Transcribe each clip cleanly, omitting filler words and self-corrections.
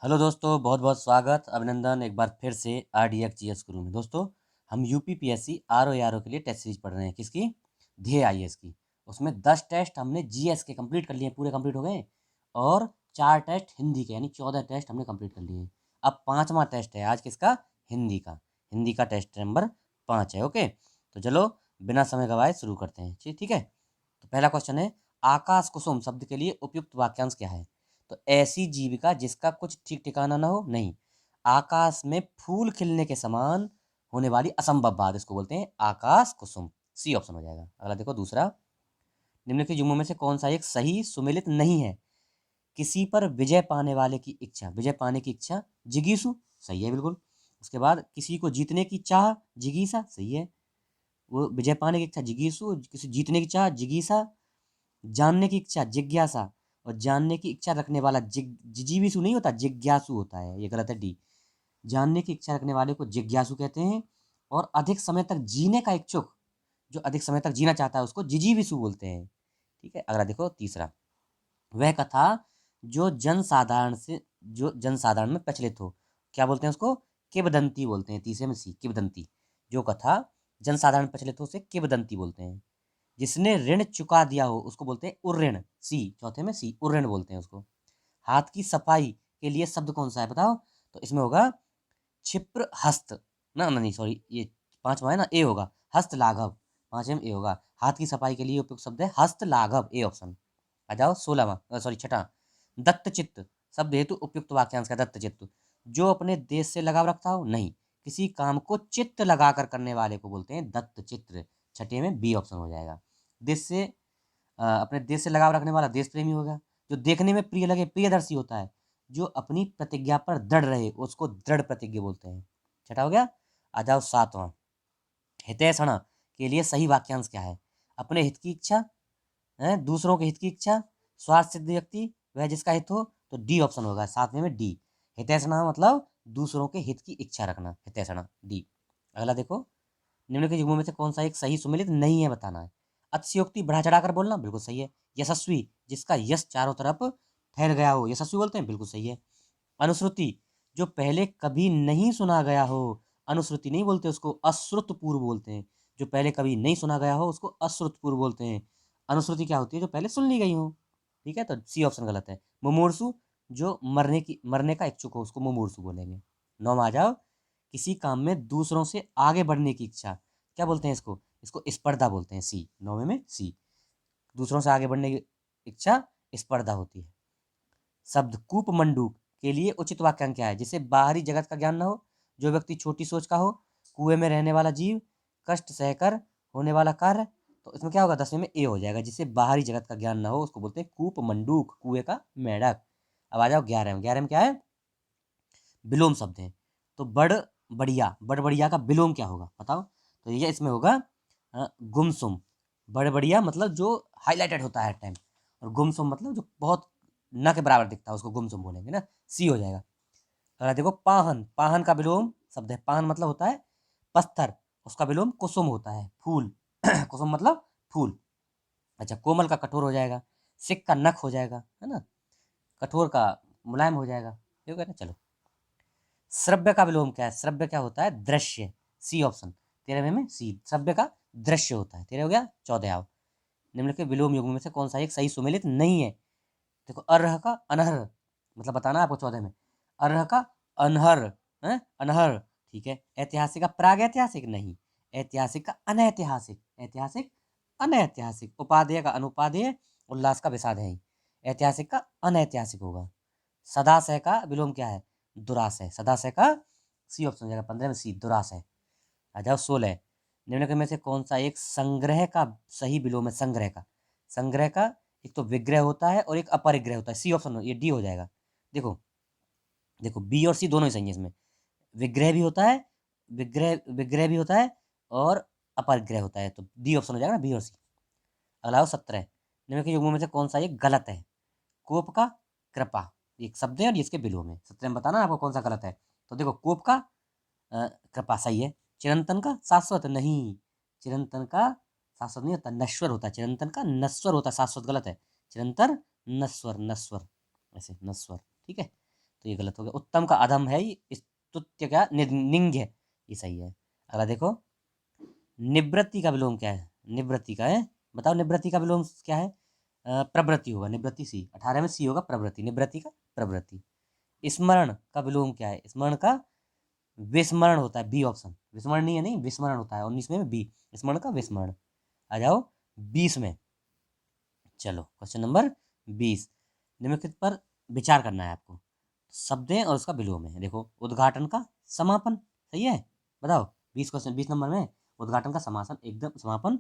Hello दोस्तों, बहुत बहुत स्वागत, अभिनंदन एक बार फिर से RDX GS गुरु में। दोस्तों, हम UPPSC RO के लिए टेस्ट सीरीज पढ़ रहे हैं। किसकी? ध्येय IAS की। उसमें 10 टेस्ट हमने GS के कंप्लीट कर लिए, पूरे कंप्लीट हो गए। और 4 टेस्ट हिंदी के, यानी 14 टेस्ट हमने कंप्लीट कर लिए। अब 5वां टेस्ट है आज किसका? हिंदी का। हिंदी का टेस्ट नंबर 5 है। ओके, तो चलो बिना समय गवाए शुरू करते हैं। ठीक है। तो पहला क्वेश्चन है, आकाश कुसुम शब्द के लिए उपयुक्त वाक्यांश क्या है? तो ऐसी जीविका जिसका कुछ ठीक ठिकाना ना हो, नहीं। आकाश में फूल खिलने के समान होने वाली असंभव बात, इसको बोलते हैं आकाश कुसुम। सी ऑप्शन हो जाएगा। अगला देखो दूसरा, निम्नलिखित जुमलों में से कौन सा एक सही सुमेलित नहीं है? किसी पर विजय पाने वाले की इच्छा, विजय पाने की इच्छा जिगीसु, सही है बिल्कुल। उसके बाद किसी को जीतने की चाह, जिगीसा, सही है। वो विजय पाने की इच्छा जिगीसु, किसी जीतने की चाह जिगीसा। जानने की इच्छा जिज्ञासा, और जानने की इच्छा रखने वाला जिजीविसु नहीं होता, जिज्ञासु होता है। ये गलत है, डी। जानने की इच्छा रखने वाले को जिज्ञासु कहते हैं। और अधिक समय तक जीने का इच्छुक, जो अधिक समय तक जीना चाहता है, उसको जिजीविसु बोलते हैं। ठीक है। अगला देखो तीसरा, वह कथा जो जनसाधारण में प्रचलित हो, क्या बोलते हैं उसको? किंवदंती बोलते हैं। तीसरे में सी, किंवदंती। जो कथा जनसाधारण में प्रचलित हो उसे किंवदंती बोलते हैं। जिसने ऋण चुका दिया हो उसको बोलते हैं उऋण, सी। चौथे में सी, उऋण बोलते हैं उसको। हाथ की सफाई के लिए शब्द कौन सा है बताओ? तो इसमें होगा क्षिप्र हस्त। ना ना नहीं, सॉरी, ये 5वां है ना, ए होगा, हस्त लाघव। 5वें में ए होगा। हाथ की सफाई के लिए उपयुक्त शब्द है हस्त लाघव, ए ऑप्शन। आ जाओ 16वां, सॉरी छठा, दत्त चित्त शब्द हेतु उपयुक्त वाक्यांश का। दत्त चित्त, जो अपने देश से लगाव रखता हो, नहीं। किसी काम को चित्त लगाकर करने वाले को बोलते हैं दत्त चित्र। छठे में बी ऑप्शन हो जाएगा। देश से अपने देश से लगाव रखने वाला देश प्रेमी होगा। जो देखने में प्रिय लगे प्रियदर्शी होता है। जो अपनी प्रतिज्ञा पर दृढ़ रहे उसको दृढ़ प्रतिज्ञ बोलते हैं। छठा हो गया। आ जाओ 7वां, हितैषणा के लिए सही वाक्यांश क्या है? अपने हित की इच्छा है, दूसरों के हित की इच्छा, स्वार्थ सिद्ध व्यक्ति, वह जिसका हित हो। तो डी ऑप्शन होगा 7वें में, डी। हितैषणा मतलब दूसरों के हित की इच्छा रखना, हितैषणा, डी। अगला देखो, निम्नलिखित युग्मों में से कौन सा एक सही सुमेलित नहीं है, बताना है। अतिशयोक्ति, बढ़ा चढ़ाकर बोलना, बिल्कुल सही है। यशस्वी, जिसका यश चारों तरफ फैल गया हो, यशस्वी बोलते हैं, बिल्कुल सही है। अनुश्रुति, जो पहले कभी नहीं सुना गया हो, अनुश्रुति नहीं बोलते उसको, अश्रुतपूर्व बोलते हैं। जो पहले कभी नहीं सुना गया हो उसको अश्रुतपूर्व बोलते हैं। अनुश्रुति क्या होती है? जो पहले सुन ली गई हो। ठीक है, तो सी ऑप्शन गलत है। मुमूर्षु, जो मरने का इच्छुक हो उसको मुमूर्षु बोलेंगे। 9 आ जाओ, किसी काम में दूसरों से आगे बढ़ने की इच्छा, क्या बोलते हैं इसको? इसको स्पर्धा बोलते हैं, सी। 9वें में सी, दूसरों से आगे बढ़ने की इच्छा स्पर्धा होती है। शब्द कूप मंडूक के लिए उचित वाक्यांश क्या है? जिसे बाहरी जगत का ज्ञान न हो, जो व्यक्ति छोटी सोच का हो, कुएं में रहने वाला जीव, कष्ट सहकर होने वाला कार्य। तो इसमें क्या होगा? 10वें में ए हो जाएगा। जिसे बाहरी जगत का ज्ञान ना हो उसको बोलते हैं कूप मंडूक, कुएं का मेढक। अब आ जाओ 11 में। 11 में क्या है? विलोम शब्द है। तो बड़ बढ़िया का विलोम क्या होगा बताओ? तो ये इसमें होगा गुमसुम। बड़ बढ़िया मतलब जो हाईलाइटेड होता है हर टाइम, और गुमसुम मतलब जो बहुत न के बराबर दिखता है, उसको गुमसुम बोलेंगे ना, सी हो जाएगा। अगला देखो, पाहन। पाहन का विलोम शब्द है। पाहन मतलब होता है पत्थर, उसका विलोम कुसुम होता है, फूल। कुसुम मतलब फूल। अच्छा, कोमल का कठोर हो जाएगा, सिक का नख हो जाएगा, है ना, कठोर का मुलायम हो जाएगा। ठीक है ना, चलो। श्रव्य का विलोम क्या है? श्रव्य क्या होता है? दृश्य, सी ऑप्शन। 13वें में सी, श्रव्य का दृश्य होता है। 13 हो गया। 14 आओ, निम्नलिखित विलोम युग्म में से कौन सा एक सही सुमेलित नहीं है? देखो, अरह का अनहर, मतलब बताना है आपको 14 में। अरह का अनहर है, अनहर। ठीक है। ऐतिहासिक का प्राग ऐतिहासिक, नहीं। ऐतिहासिक का अनैतिहासिक, ऐतिहासिक अनैतिहासिक। उपादेय का अनुपादेय, उल्लास का विषाद है ही। ऐतिहासिक का अनैतिहासिक होगा। सदाशय का विलोम क्या है? दुराशय। सदाशय का सी ऑप्शन हो जाएगा। 15 में सी, दुराशय। आ जाओ 16, निम्नलिखित में से कौन सा एक संग्रह का सही विलोम है? संग्रह का, संग्रह का एक तो विग्रह होता है और एक अपरिग्रह होता है, सी ऑप्शन, ये डी हो जाएगा। देखो, देखो बी और सी दोनों ही सही है इसमें। विग्रह भी होता है, विग्रह विग्रह भी होता है, और अपरिग्रह होता है, तो डी ऑप्शन हो जाएगा ना, बी और सी। अगला 17, निम्नलिखित युग्मों में से कौन सा एक गलत है? कोप का कृपा, एक शब्द है और ये इसके विलोम है। 17 में बताना आपको कौन सा गलत है। तो देखो, कोप का कृपा सही है। चिरंतन का शाश्वत, नहीं। चिरंतन का शाश्वत नहीं होता, नश्वर होता है। चिरंतन का नश्वर होता है, शाश्वत गलत है। चिरंतर नश्वर, नश्वर, ऐसे नश्वर। ठीक है। तो ये गलत हो गया। उत्तम का अधम है, स्तुत्य क्या निंग है, ये सही है। अगला देखो, निवृत्ति का विलोम क्या है? निवृत्ति का है, बताओ निवृत्ति का विलोम क्या है? प्रवृत्ति होगा, निवृत्ति सी, 18 में सी होगा प्रवृत्ति, निवृत्ति का प्रवृत्ति। स्मरण का विलोम क्या है? स्मरण का विस्मरण होता है, बी ऑप्शन। विस्मरण नहीं है, नहीं विस्मरण होता है, 19 में बी, स्मरण का विस्मरण। आ जाओ 20 में, चलो क्वेश्चन नंबर 20। निम्नलिखित पर विचार करना है आपको, शब्द है और उसका विलोम है। देखो, उद्घाटन का समापन, सही है, बताओ 20 क्वेश्चन, 20 नंबर में उद्घाटन का समापन, एकदम समापन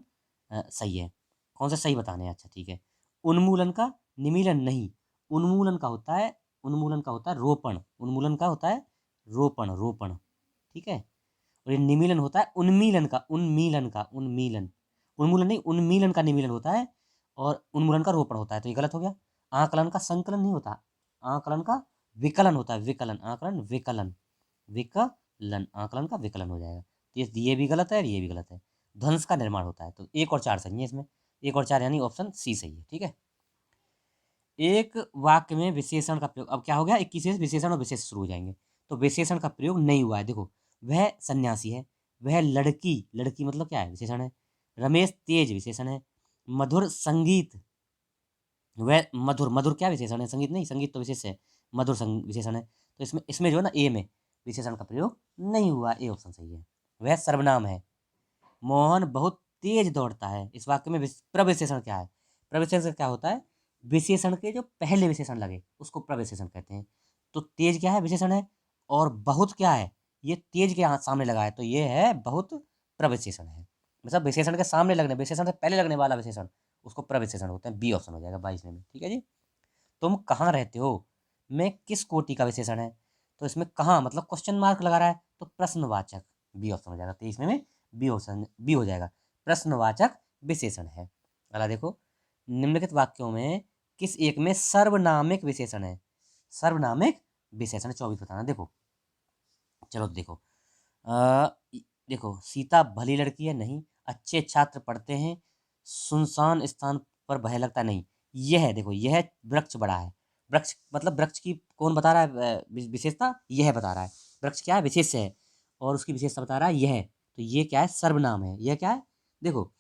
सही है। कौन सा सही बताने हैं? अच्छा ठीक है। उन्मूलन का निमीलन नहीं, उन्मूलन का होता है, उन्मूलन का होता है रोपण, उन्मूलन का होता है रोपण, रोपण, ठीक है। और ये निमीलन होता है उन्मीलन का, उन्मीलन का, उन्मीलन, उन्मूलन नहीं, उन्मीलन का निमीलन होता है, और उन्मूलन का रोपण होता है, तो ये गलत हो गया। आकलन का संकलन नहीं होता, आकलन का विकलन होता है, विकलन, आकलन विकलन, विकलन, आकलन का विकलन हो जाएगा। तो ये भी गलत है और ये भी गलत है। ध्वंस का निर्माण होता है, तो 1 और 4 सही है इसमें, 1 और 4 यानी ऑप्शन सी सही है, ठीक है। एक वाक्य में विशेषण का प्रयोग, अब क्या हो गया, 21 से विशेषण और विशेष शुरू हो जाएंगे। तो विशेषण का प्रयोग नहीं हुआ है, देखो, वह सन्यासी है, वह लड़की, लड़की मतलब क्या है? विशेषण है। रमेश तेज विशेषण है। मधुर संगीत, वह मधुर, मधुर क्या विशेषण है? संगीत नहीं, संगीत तो विशेष है, मधुर विशेषण है। तो इसमें इसमें जो है ना, ए में विशेषण का प्रयोग नहीं हुआ, ए ऑप्शन सही है। वह सर्वनाम है। मोहन बहुत तेज दौड़ता है, इस वाक्य में प्रविशेषण क्या है? प्रविशेषण क्या होता है? विशेषण के जो पहले विशेषण लगे उसको प्रविशेषण कहते हैं। तो तेज क्या है? विशेषण है। और बहुत क्या है? ये तेज के सामने लगा है, तो ये है बहुत प्रविशेषण है। मतलब विशेषण के सामने लगने, विशेषण से पहले लगने वाला विशेषण, उसको प्रविशेषण होते हैं, बी ऑप्शन हो जाएगा 22 में, ठीक है जी। तुम कहाँ रहते हो, मैं किस कोटि का विशेषण है? तो इसमें कहाँ मतलब क्वेश्चन मार्क लगा रहा है, तो प्रश्नवाचक, बी ऑप्शन हो जाएगा 23 में बी ऑप्शन, बी हो जाएगा, प्रश्नवाचक विशेषण है। अगला देखो, निम्नलिखित वाक्यों में किस एक में सर्वनामिक विशेषण है? सर्वनामिक विशेषण 24 बताना। देखो, चलो देखो, अ, देखो, सीता भली लड़की है, नहीं। अच्छे छात्र पढ़ते हैं, सुनसान स्थान पर भय लगता नहीं। यह है, देखो, यह वृक्ष बड़ा है। वृक्ष मतलब वृक्ष की कौन बता रहा है विशेषता? यह बता रहा है। वृक्ष क्या है? विशेष है, और उसकी विशेषता बता रहा है यह। तो ये क्या है? सर्वनाम है। यह क्या है? देखो,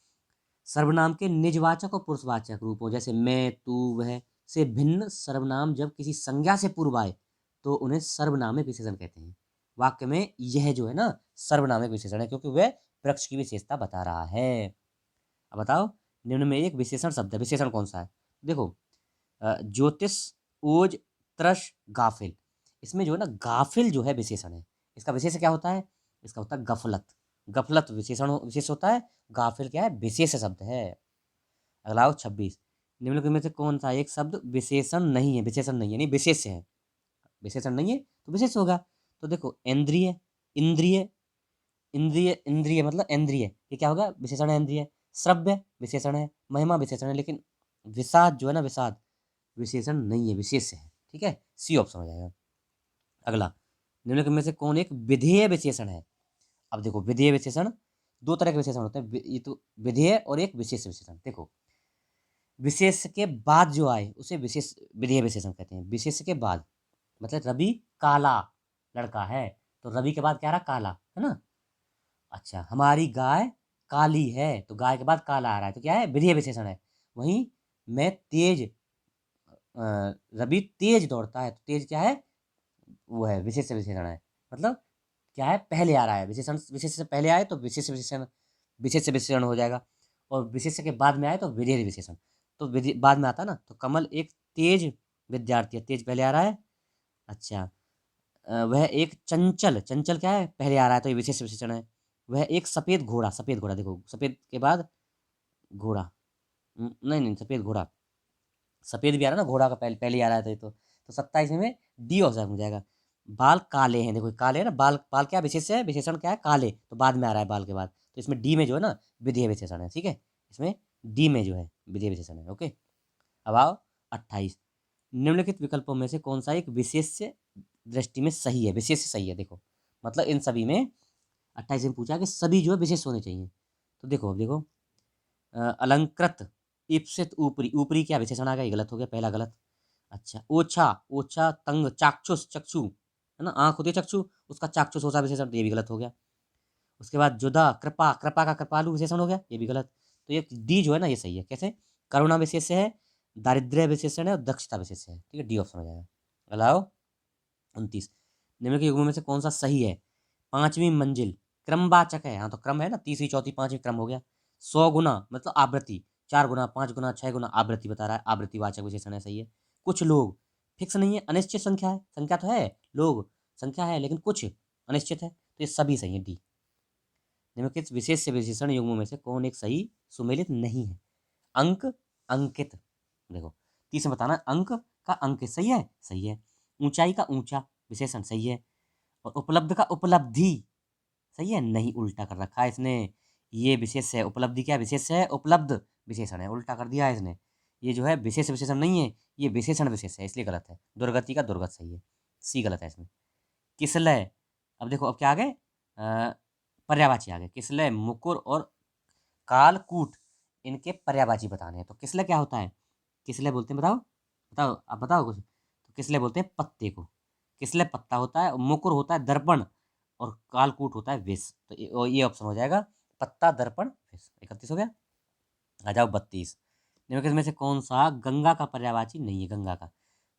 सर्वनाम के निजवाचक और पुरुषवाचक रूपों, जैसे मैं, तू, वह से भिन्न सर्वनाम जब किसी संज्ञा से पूर्व आए तो उन्हें सर्वनामिक विशेषण कहते हैं। वाक्य में यह जो है ना, सर्वनामिक विशेषण है, क्योंकि वह वृक्ष की विशेषता बता रहा है। अब बताओ, निम्न में एक विशेषण शब्द है, विशेषण कौन सा है? देखो, ज्योतिष, ओज, त्रश, गाफिल, इसमें जो है ना, गाफिल जो है विशेषण है। इसका विशेष क्या होता है? इसका होता है गफलत, गफलत विशेषण विशेष होता है, गाफिल क्या है? विशेष शब्द है। अगला आओ 26, निम्नलिखित में से कौन सा एक शब्द विशेषण नहीं है? विशेषण नहीं है, नहीं विशेष है, विशेषण नहीं है तो विशेष होगा। तो देखो, इंद्रिय, इंद्रिय, इंद्रिय, इंद्रिय मतलब इंद्रिय, ये क्या होगा? विशेषण है इंद्रिय। श्रव्य विशेषण है, महिमा विशेषण है, लेकिन विषाद जो है ना, विषाद विशेषण नहीं है, विशेष है, ठीक है, सी ऑप्शन हो जाएगा। अगला, निम्नलिखित में से कौन एक विधेय विशेषण है? अब देखो, विधेय विशेषण, दो तरह के विशेषण होते हैं, ये तो विधेय और एक विशेष विशेषण। देखो, विशेष के बाद जो आए उसे विशेष विधेय विशेषण कहते हैं। विशेष के बाद मतलब रवि काला लड़का है, तो रवि के बाद क्या रहा? काला, है ना। अच्छा, हमारी गाय काली है, तो गाय के बाद काला आ रहा है, तो क्या है? विधेय विशेषण है। वहीं मैं तेज, रवि तेज दौड़ता है, तो तेज क्या है? वो है विशेष विशेषण है। मतलब क्या है? पहले आ रहा है, विशेषण विशेष से पहले आए तो विशेष विशेषण, विशेष विशेषण हो जाएगा, और विशेष के बाद में आए तो विधेय विशेषण। तो विधि बाद में आता ना, तो कमल एक तेज विद्यार्थी है, तेज पहले आ रहा है। अच्छा, वह एक चंचल, चंचल क्या है? पहले आ रहा है, तो ये विशेष विशेषण है। वह एक सफेद घोड़ा, सफेद घोड़ा, देखो सफेद के बाद घोड़ा, नहीं नहीं, सफेद घोड़ा, सफेद भी आ रहा है ना, घोड़ा का पहले पहले आ रहा है, तो ये तो 27 में डी ऑप्शन हो जाएगा। बाल काले हैं, देखो काले है ना, बाल, बाल क्या विशेष है? विशेषण क्या है? काले, तो बाद में आ रहा है बाल के बाद, तो इसमें डी में जो है ना, विधेय विशेषण है, ठीक है। इसमें डी में जो है विधेय विशेषण है, ओके। अब आओ 28, निम्नलिखित विकल्पों में से कौन सा एक विशेष से दृष्टि में सही है? विशेष से सही है, देखो, मतलब इन सभी में 28 में पूछा कि सभी जो है विशेष होने चाहिए। तो देखो, अब देखो, अलंकृत, ईप्सित, ऊपरी, ऊपरी क्या विशेषण आ गया? ये गलत हो गया, पहला गलत। अच्छा, ओछा, ओछा, तंग, चाक्षुष, चक्षु, है ना? आँख होती है चक्षु, उसका चाक्षुष होता है विशेषण, तो ये भी गलत हो गया। उसके बाद जुदा, कृपा, कृपा का कृपालु विशेषण हो गया, ये भी गलत। तो ये डी जो है ना ये सही है। कैसे? करुणा विशेष्य है, दारिद्र्य विशेषण है और दक्षता विशेष्य है। ठीक है, डी ऑप्शन हो जाएगा। अलाओ 29, निम्नलिखित युग्मों में से कौन सा सही है? पांचवी मंजिल क्रमवाचक है, हाँ तो क्रम है ना, तीसरी चौथी पांचवी क्रम हो गया। 100 गुना मतलब आवृत्ति, 4 गुना, 5 गुना, 6 गुना आवृत्ति बता रहा है, आवृत्तिवाचक विशेषण है, सही है। कुछ लोग फिक्स नहीं है, अनिश्चित संख्या है, संख्या तो है, लोग संख्या है लेकिन कुछ अनिश्चित है, तो ये सभी सही है, डी। निम्नलिखित विशेष से विशेषण युग्मों में से कौन एक सही सुमेलित नहीं है? अंक, अंकित, देखो तीस में बताना, अंक का अंकित सही है, सही है। ऊंचाई का ऊंचा विशेषण सही है, और उपलब्ध का उपलब्धि सही है, नहीं, उल्टा कर रखा है इसने। ये विशेष है, उपलब्धि क्या विशेष है? उपलब्ध विशेषण है, उल्टा कर दिया है इसने। ये जो है विशेष विशेषण नहीं है, ये विशेषण विशेष है, इसलिए गलत है। दुर्गति का दुर्गत सही है, सी गलत है इसमें। किसलय, अब देखो अब क्या आ गए, पर्यायवाची आ गए। किसलय, मुकुर और कालकूट, इनके पर्यायवाची बताने हैं। तो किसलय क्या होता है? किसलय बोलते हैं, बताओ बताओ, आप बताओ कुछ। तो किसलय बोलते हैं पत्ते को, किसलय पत्ता होता है, और मुकुर होता है दर्पण, और कालकूट होता है विष। तो ये ऑप्शन हो जाएगा, पत्ता, दर्पण, विष। 31 हो गया। आ जाओ 32, निम्नलिखित में से कौन सा गंगा का पर्यायवाची नहीं है? गंगा का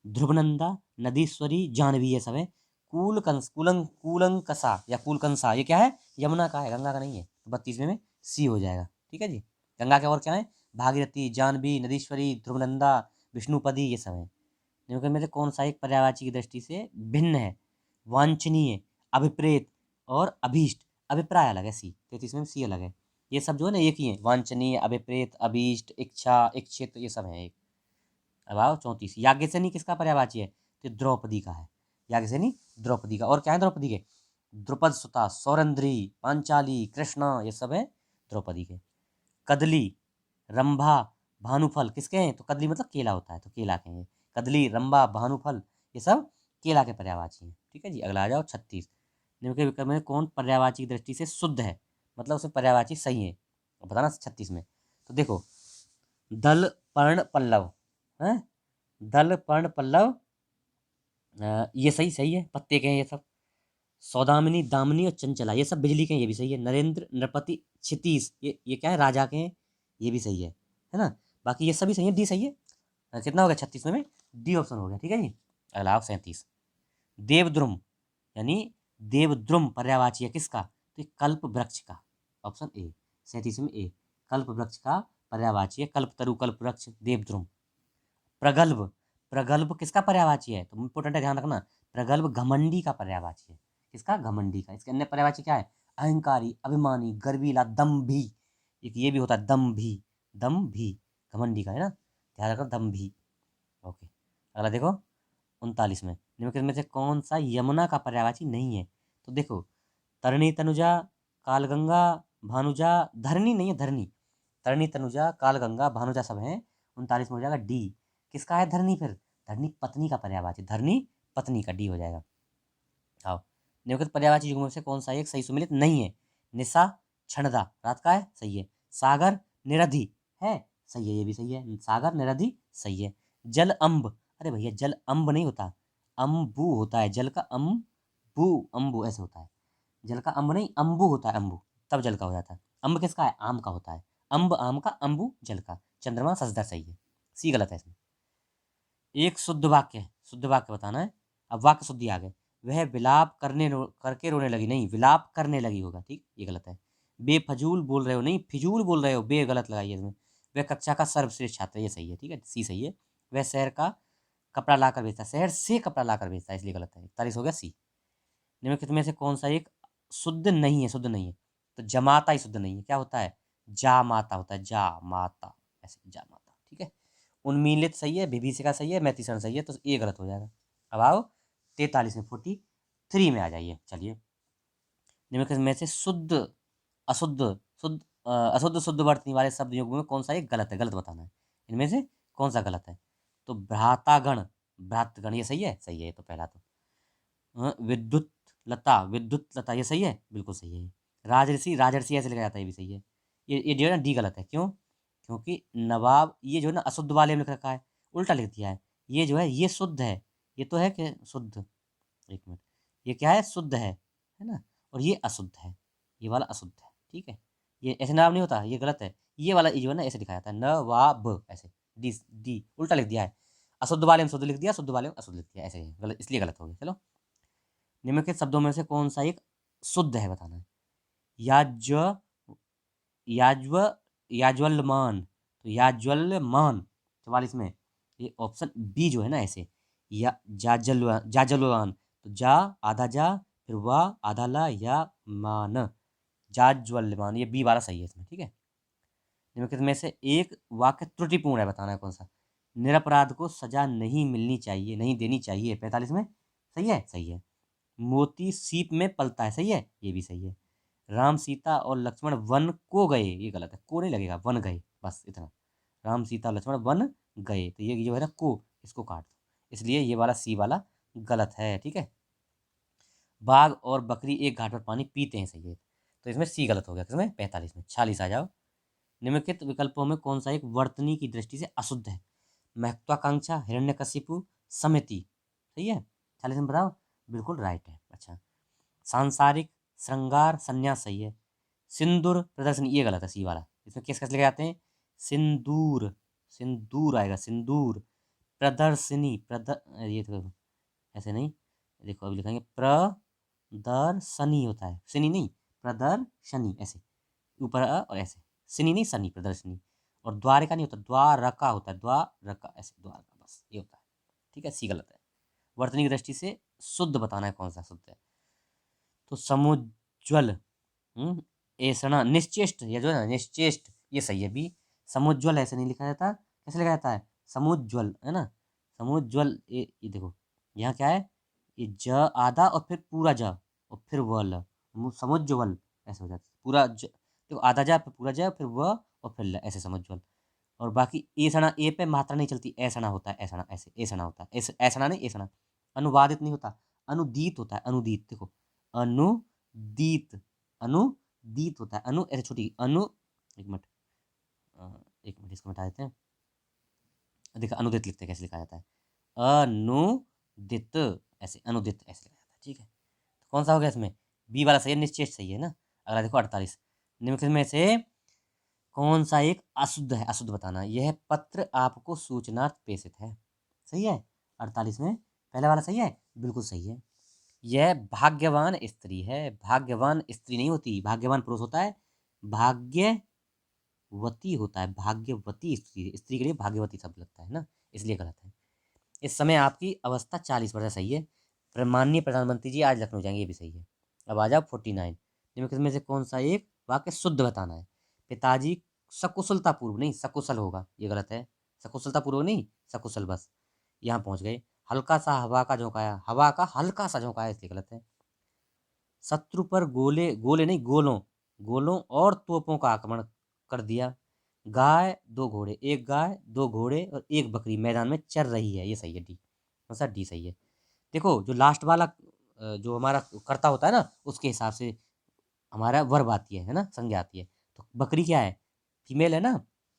ध्रुवनंदा, नदीश्वरी, जाह्नवी, ये सब है। कूलकंस, कूलंकसा या कूलकंसा, ये क्या है? यमुना का है, गंगा का नहीं है। तो 32 में सी हो जाएगा। ठीक है जी। गंगा के और क्या है? भागीरथी, जाह्नवी, नदीश्वरी, ध्रुवनंदा, विष्णुपदी, ये सब है। निम्नलिखित में से कौन सा एक पर्यायवाची की दृष्टि से भिन्न है? वांछनीय, अभिप्रेत और अभीष्ट। अभिप्राय अलग है, सी। 33 में सी अलग है। ये सब जो है ना एक ही है, वांछनीय, अभिप्रेत, अभीष्ट, इच्छा, इच्छित, ये सब है एक। अब आओ 34, याज्ञसेनी किसका पर्यायवाची है? तो द्रौपदी का है, याज्ञसेनी द्रौपदी का। और क्या है द्रौपदी के? द्रुपद सुता, सौरंद्री, पांचाली, कृष्णा, ये सब है द्रौपदी के। कदली, रंभा, भानुफल किसके हैं? तो कदली मतलब केला होता है, तो केला के हैं। कदली, रंभा, भानुफल, ये सब केला के पर्यायवाची हैं। ठीक है जी। अगला आ जाओ 36, निम्नलिखित विकल्प में कौन पर्यायवाची की दृष्टि से शुद्ध है, मतलब उसमें पर्यायवाची सही है? अब बताना 36 में। तो देखो, दल, पर्ण, पल्लव है, दल, पर्ण, पल्लव, ये सही सही है, पत्ते के हैं ये सब। सौदामिनी, दामिनी और चंचला, ये सब बिजली के हैं, ये भी सही है। नरेंद्र, नरपति, क्षितिज, ये क्या है? राजा के हैं, ये भी सही है ना? बाकी ये सभी सही है, डी सही है। कितना हो गया 36 में? डी ऑप्शन हो गया। ठीक है जी। अगला आओ 37, देवद्रुम, यानी देवद्रुम पर्यायवाची है किसका? तो ये कल्प वृक्ष का, ऑप्शन ए। 37 में ए, कल्प वृक्ष का पर्यायवाची है, कल्पतरु, कल्प वृक्ष, देवद्रुम। प्रगल्भ, प्रगल्भ किसका पर्यायवाची है? तो इंपोर्टेंट है, ध्यान रखना। प्रगल्भ घमंडी का पर्यायवाची है, किसका? घमंडी का। इसके अन्य पर्यायवाची क्या है? अहंकारी, अभिमानी, गर्वीला, दम्भी, एक ये भी होता है दम्भी, दम्भी, घमंडी का है ना, ध्यान रखना, दम्भी। ओके। अगला देखो 39 में, निम्नलिखित में से कौन सा यमुना का पर्यायवाची नहीं है? तो देखो, तरणी, तनुजा, कालगंगा, भानुजा, धरनी नहीं है, धरनी, तरणी, तनुजा, कालगंगा, भानुजा सब हैं। 39 में हो जाएगा डी। किसका है धरनी फिर? धरनी पत्नी का पर्यायवाची, धरनी पत्नी का, डी हो जाएगा। आओ, निम्नलिखित पर्यायवाची युग्मों में से कौन सा एक सही सुमेलित नहीं है? निशा, क्षणदा, रात का है, सही है। सागर, निरधि है, सही है, ये भी सही है। सागर, निरधि, सही है। जल अम्ब, अरे भैया जल अम्ब नहीं होता, अम्बु होता है, जल का अम्बु, अम्बु ऐसे होता है। जल का अम्ब नहीं, अम्बु होता है, अम्बु, तब जल का हो जाता है। अम्ब किसका है? आम का होता है। अम्ब आम का, अम्बु जल का। चंद्रमा सजदर, सही है, सी गलत है इसमें। एक शुद्ध वाक्य है, शुद्ध वाक्य बताना है। अब वाक्य शुद्धि आ गए, वह विलाप करके रोने लगी, नहीं विलाप करने लगी होगा, ठीक, ये गलत है। बेफजूल बोल रहे हो, नहीं फिजूल बोल रहे हो, बे गलत लगाइए इसमें। वह कक्षा का सर्वश्रेष्ठ छात्र है, ये सही है, ठीक है, सी सही है। वह शहर का कपड़ा लाकर बेचता है, शहर से कपड़ा लाकर बेचता है, इसलिए गलत है। 41 हो गया, सी। निम्नलिखित में से कौन सा एक शुद्ध नहीं है? शुद्ध नहीं है, तो जमाता ही शुद्ध नहीं है। क्या होता है? जा माता होता है, जा माता, ऐसे जा माता, ठीक है। उन्मीलित सही है, विभीषिका सही है, मैथिसन सही है, तो ये गलत हो जाएगा। अब आओ 43 में, 43 में आ जाइए। चलिए, निम्नलिखित में से शुद्ध, अशुद्ध, शुद्ध, अशुद्ध, शुद्ध वर्तनी वाले शब्द युग्म में कौन सा एक गलत है? गलत बताना है, इनमें से कौन सा गलत है? तो भ्रातागण, भ्रातगण, ये सही है, सही है, ये तो पहला तो। विद्युत लता, विद्युत लता, ये सही है, बिल्कुल सही है। राजऋषि, राजर्षि ऐसे लिखा जाता है, ये भी सही है। ये जो है ना डी गलत है, क्यों? क्योंकि नवाब, ये जो है ना अशुद्ध वाले में लिख रखा है, उल्टा लिख दिया है। ये जो है ये शुद्ध है, ये तो है कि शुद्ध, एक मिनट, ये क्या है, शुद्ध है ना, और ये अशुद्ध है, ये वाला अशुद्ध है, ठीक है। ये ऐसे नाम नहीं होता, ये गलत है, ये वाला जो है ना ऐसे लिखा जाता है, न वा ब ऐसे, डी डी उल्टा लिख दिया है, अशुद्ध वाले में शुद्ध लिख दिया, शुद्ध वाले में अशुद्ध लिख दिया, ऐसे ही गलत, इसलिए गलत हो गया। चलो, निम्नलिखित शब्दों में से कौन सा एक शुद्ध है बताना है। याज याज्व याज्वल्यमान, तो याज्वल्यमान 44 में ये ऑप्शन बी जो है ना ऐसे, या जाजलवान, तो जा आधा जा, फिर वाह आधा ला, या मान, जाज्वल्यमान, ये बी वाला सही है इसमें, ठीक है। निम्नलिखित में से एक वाक्य त्रुटिपूर्ण है बताना है कौन सा। निरपराध को सजा नहीं मिलनी चाहिए, नहीं देनी चाहिए, 45 में, सही है, सही है। मोती सीप में पलता है, सही है, ये भी सही है। राम सीता और लक्ष्मण वन को गए, ये गलत है, को नहीं लगेगा, वन गए, बस इतना। राम सीता और लक्ष्मण वन गए, तो ये जो है ना को, इसको काट दो, इसलिए ये वाला सी वाला गलत है, ठीक है। बाघ और बकरी एक घाट पर पानी पीते हैं, सही है, तो इसमें सी गलत हो गया, किसमें, 45 में। 46 आ जाओ। निम्नलिखित विकल्पों में कौन सा एक वर्तनी की दृष्टि से अशुद्ध है। महत्वाकांक्षा, हिरण्यकशिपु, समिति, सही है, 46 में बताओ, बिल्कुल राइट है। अच्छा, सांसारिक, श्रृंगार, संन्यास, सही है। सिंदूर प्रदर्शनी, ये गलत है, सी वाला, इसमें किस कैसे लिखे जाते हैं, सिंदूर, सिंदूर आएगा, सिंदूर। प्रदर्शनी, ये तो ऐसे नहीं, देखो अभी लिखेंगे प्रदर्शनी होता है, शनि नहीं, प्रदर्शनी, ऐसे ऊपर और ऐसे, शनि नहीं शनि, प्रदर्शनी। और द्वारिका नहीं होता, द्वारका होता है, द्वारका, ऐसे द्वारका, बस ये होता है, ठीक है, सी गलत है। वर्तनी की दृष्टि से शुद्ध बताना है कौन सा शुद्ध है, तो समुज्ज्वल, ऐसा निश्चेष्ट, ये जो है ना निश्चेष्ट, ये सही है बी। समुज्ज्वल ऐसे नहीं लिखा जाता, कैसे लिखा जाता है, समुज्ज्वल, है ना, समुज्ज्वल, ये देखो, यहाँ क्या है, ये ज आधा और फिर पूरा ज और फिर वल, समुज्ज्वल, ऐसे हो जाता है पूरा देखो, आधा जा फिर पूरा जा फिर व और फिर ल, ऐसे समुज्ज्वल। और बाकी ए सना, ए पे मात्रा नहीं चलती, ऐसा ना होता है, ऐसा ना, ऐसे ऐसा ना होता है, ऐसे ऐसा ना नहीं, ऐसा ना। अनुवादित नहीं होता, अनुदीत होता है, अनुदीत, देखो, अनुदीत, अनुदीत होता है, अनु ऐसे छोटी अनु, एक मिनट, एक मिनट, इसको मिटा देते हैं, देखो अनुदित लिखते हैं, कैसे लिखा जाता है, अनुदित, ऐसे अनुदित ऐसे लिखा जाता है, ठीक है। तो कौन सा हो गया इसमें, बी वाला सही है, निश्चेष्ट सही है ना। अगला देखो 48, निम्नलिखित में से कौन सा एक अशुद्ध है, अशुद्ध बताना। यह पत्र आपको सूचनार्थ प्रेषित है, सही है, 48 में पहले वाला सही है, बिल्कुल सही है। यह भाग्यवान स्त्री है, भाग्यवान स्त्री नहीं होती, भाग्यवान पुरुष होता है, भाग्यवती होता है, भाग्यवती स्त्री, स्त्री के लिए भाग्यवती शब्द लगता है ना, इसलिए गलत है। इस समय आपकी अवस्था 40% सही है। माननीय प्रधानमंत्री जी आज लखनऊ जाएंगे, ये भी सही है। अब आ जाओ 49, निम्नलिखित में से कौन सा एक वाक्य शुद्ध बताना है। पिताजी सकुशलता पूर्व, नहीं सकुशल होगा, ये गलत है, सकुशलता पूर्व नहीं, सकुशल, बस यहाँ पहुंच गए। हल्का सा हवा का झोंकाया, हवा का हल्का सा झोंकाया, इसलिए गलत है। शत्रु पर गोले, गोले नहीं गोलों, गोलों और तोपों का आक्रमण कर दिया। गाय दो घोड़े, एक गाय दो घोड़े और एक बकरी मैदान में चर रही है, ये सही है, डी, कौन सा, डी सही है। देखो जो लास्ट वाला जो हमारा कर्ता होता है ना, उसके हिसाब से हमारा वर्ब आती है ना, संज्ञा आती है। तो बकरी क्या है, फीमेल है ना,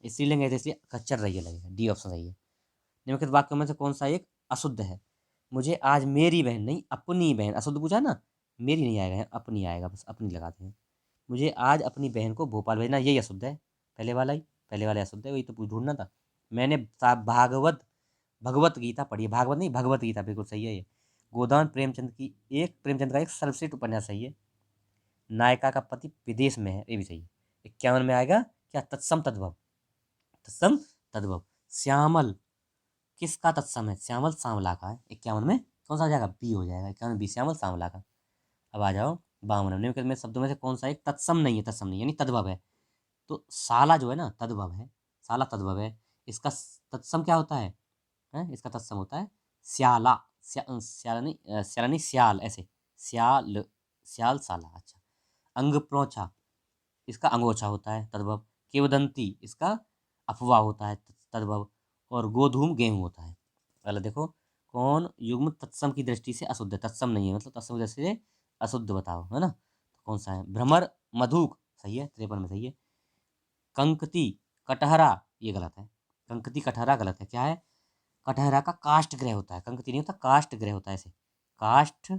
स्त्रीलिंग है, तो इसलिए चर रही है लगेगा, डी ऑप्शन सही है। निम्नलिखित वाक्यों में से कौन सा एक अशुद्ध है। मुझे आज मेरी बहन नहीं अपनी बहन, अशुद्ध पूछा ना, मेरी नहीं आएगा, अपनी आएगा, बस अपनी लगाते हैं। मुझे आज अपनी बहन को भोपाल भेजना, यही अशुद्ध है, पहले वाला ही, पहले वाला अशुद्ध है, वही तो ढूंढना था। मैंने भागवत भगवत गीता पढ़ी है, भागवत नहीं भगवत गीता, बिल्कुल सही है ये। गोदान प्रेमचंद की एक, प्रेमचंद का एक सर्वश्रेष्ठ उपन्यास, सही है। नायिका का पति विदेश में है, ये भी सही है। 51 में आएगा क्या, तत्सम तद्भव, तत्सम तद्भव। श्यामल किसका तत्सम है, श्यामल सांवला का है, 51 में कौन सा हो जाएगा, बी हो जाएगा, 51 बी, श्यामल सांवला का। अब आ जाओ 52 निम्नलिखित में शब्दों में से कौन सा एक तत्सम नहीं है, तत्सम नहीं यानी तद्भव है। तो साला जो है ना तद्भव है, साला तद्भव है, इसका तत्सम क्या होता है, इसका तत्सम होता है श्याला, श्याला नहीं, श्याला नहीं श्याल, ऐसे श्याल, श्याल साला, अच्छा। अंग प्रोछा, इसका अंगोछा होता है, तद्भव। किंवदंती, इसका अफवाह होता है, तद्भव। और गोधूम गेहूं होता है। पहले देखो, कौन युग्म तत्सम की दृष्टि से अशुद्ध है, तत्सम नहीं है, मतलब तत्सम की दृष्टि से अशुद्ध बताओ, है ना, तो कौन सा है। भ्रमर मधुक, सही है, 53 में सही है। कंकती कटहरा, ये गलत है, कंकती कटहरा गलत है, क्या है, कटहरा का काष्ठ ग्रह होता है, कंकती नहीं होता, काष्ठ ग्रह होता है ऐसे, काष्ठ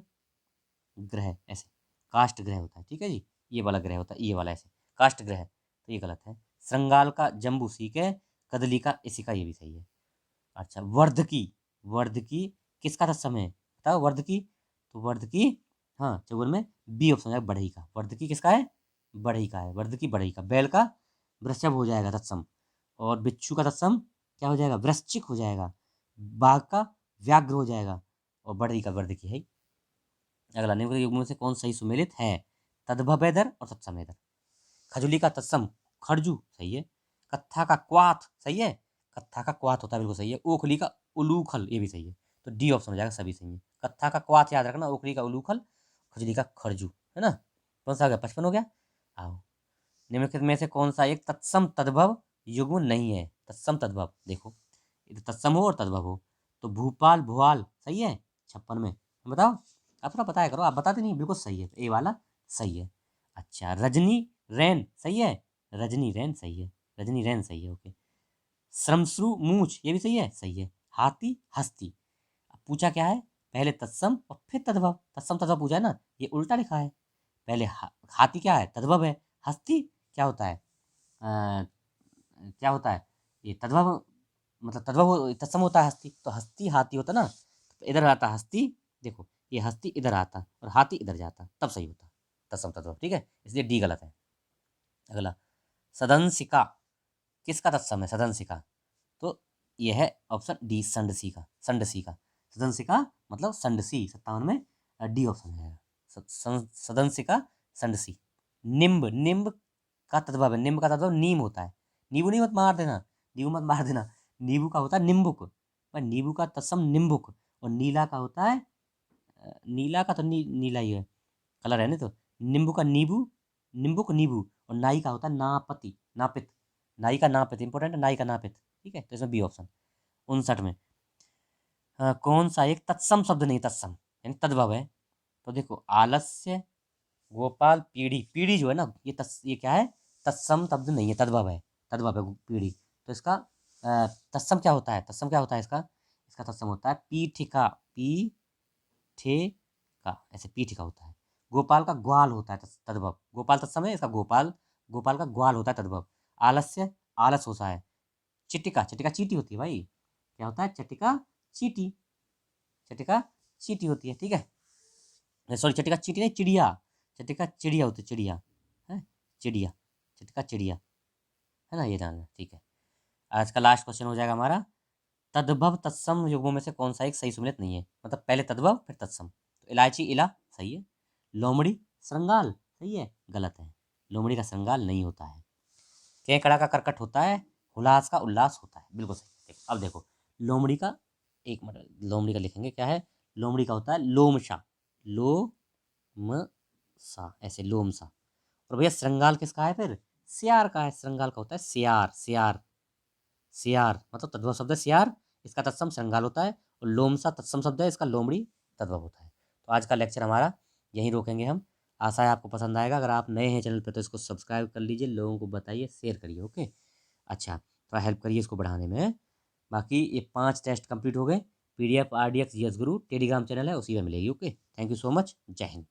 ग्रह ऐसे, काष्ठ ग्रह होता है, ठीक है जी। ये वाला ग्रह होता है, ये वाला ऐसे काष्ठ ग्रह, तो ये गलत है। श्रृंगाल का जम्बू सीक है, कदली का इसिका, ये भी सही है। अच्छा, वर्धकी, वर्धकी किसका तत्सम है बताओ, वर्धकी, तो वर्धकी, हाँ चौगुन में बी ऑप्शन है, बढ़ई का। वर्धकी किसका है, बढ़ई का है, वर्धकी बढ़ई का। बैल का वृषभ हो जाएगा तत्सम, और बिच्छू का तत्सम क्या हो जाएगा, वृश्चिक हो जाएगा। बाघ का व्याघ्र हो जाएगा, और बढ़ई का वर्धकी है। अगला, निम्न युग्म में से कौन सही सुमेलित है, तद्भवेदर और तत्समेदर। खजुली का तत्सम खरजू, सही है। कत्था का क्वाथ, सही है, कत्था का क्वाथ होता है, बिल्कुल सही है। ओखली का उलूखल, ये भी सही है, तो डी ऑप्शन हो जाएगा, सभी सही है। कत्था का क्वाथ याद रखना, ओखली का उलूखल, खजुली का खरजू, है ना। कौन सा हो गया, 55 हो गया। आओ, निम्नलिखित में से कौन सा एक तत्सम तद्भव युग्म नहीं है। तत्सम तद्भव देखो, ये तो तत्सम हो और तद्भव हो, तो भूपाल भुआल सही है 56 में, बताओ। आप थोड़ा बताया करो, आप बताते नहीं, बिल्कुल सही है, तो ए वाला सही है। अच्छा, रजनी रैन सही है, रजनी रैन सही है, रजनी रैन सही है, ओके। श्रमश्रु मूछ, ये भी सही है, सही है। हाथी हस्ती, अब पूछा क्या है, पहले तत्सम और फिर तद्भव, तत्सम तद्भव पूछा है ना, ये उल्टा लिखा है। पहले हाथी क्या है, तद्भव है। हस्ती क्या होता है, क्या होता है, ये तद्भव, मतलब तद्भव तत्सम होता है हस्ती, तो हस्ती हाथी होता ना, तो इधर आता हस्ती, देखो ये हस्ती इधर आता और हाथी इधर जाता, तब सही होता तत्सम तद्भव, ठीक है, इसलिए डी गलत है। अगला, सदंसिका किसका तत्सम है, सदंसिका, तो यह है ऑप्शन डी, संडसी का, संडसी का। सदंसिका मतलब संडसी, 57 में डी ऑप्शन है। सदंसिका संडसी। निम्ब, निम्ब का तद्भव है, निम्ब का तद्भव नीम होता है। नींबू नहीं मत मार देना, नींबू मत मार देना, नींबू का होता है निम्बुक, पर नींबू का तत्सम निम्बुक, और नीला का होता है नीला का तो नीला ही है, कलर है ना, तो नींबू का नींबू, नींबुक नींबू, और नाई का होता है नापति, नापित, नाई का नापित इंपॉर्टेंट है, नाई का नापित, ठीक है, तो इसमें बी ऑप्शन। 59 में कौन सा एक तत्सम शब्द नहीं, तत्सम यानी तद्भव है, तो देखो आलस्य, गोपाल, पीढ़ी, पीढ़ी जो है ना, ये क्या है, तत्सम शब्द नहीं है, तद्भव है, तद्भव है पीढ़ी, तो इसका तत्सम क्या होता है, तत्सम क्या होता है इसका, इसका तत्सम होता है पीठिका, पीठिका, ऐसे पीठिका होता है। गोपाल का ग्वाल होता है तद्भव, गोपाल तत्सम है, इसका गोपाल, गोपाल का ग्वाल होता है तद्भव। आलस्य, आलस होता है। चिटिका, चिटिका चीटी होती है भाई, क्या होता है, चटिका चीटी, चटिका चीटी होती है, ठीक है, सॉरी चटिका चीटी नहीं, चिड़िया, चटिका चिड़िया होती है, चिड़िया है, चिड़िया, चटिका चिड़िया, है ना, ये जानना, ठीक है। आज का लास्ट क्वेश्चन हो जाएगा हमारा, तद्भव तत्सम युग्मों में से कौन सा एक सही सुमेलित नहीं है, मतलब पहले तद्भव फिर तत्सम, तो इलायची इला सही है, लोमड़ी श्रृंगाल सही है, गलत है, लोमड़ी का श्रृंगाल नहीं होता है। केकड़ा का कर्कट होता है, हुलास का उल्लास होता है, बिल्कुल सही। अब देखो, लोमड़ी का, एक मिनट, लोमड़ी का लिखेंगे क्या है, लोमड़ी का होता है लोमशा, लोमसा ऐसे लोमसा, और भैया श्रृंगाल किसका है फिर, सियार का है, श्रृंगाल का होता है सियार, सियार, सियार मतलब तद्भव शब्द है सियार, इसका तत्सम श्रृंगाल होता है, और लोमसा तत्सम शब्द है, इसका लोमड़ी तद्भव होता है। तो आज का लेक्चर हमारा यहीं रोकेंगे हम, आशा है आपको पसंद आएगा। अगर आप नए हैं चैनल पर तो इसको सब्सक्राइब कर लीजिए, लोगों को बताइए, शेयर करिए, ओके। अच्छा, थोड़ा हेल्प करिए इसको बढ़ाने में। बाकी ये 5 टेस्ट कंप्लीट हो गए, PDF RDX GS गुरु टेलीग्राम चैनल है, उसी में मिलेगी, okay. Thank you so much, जय हिंद।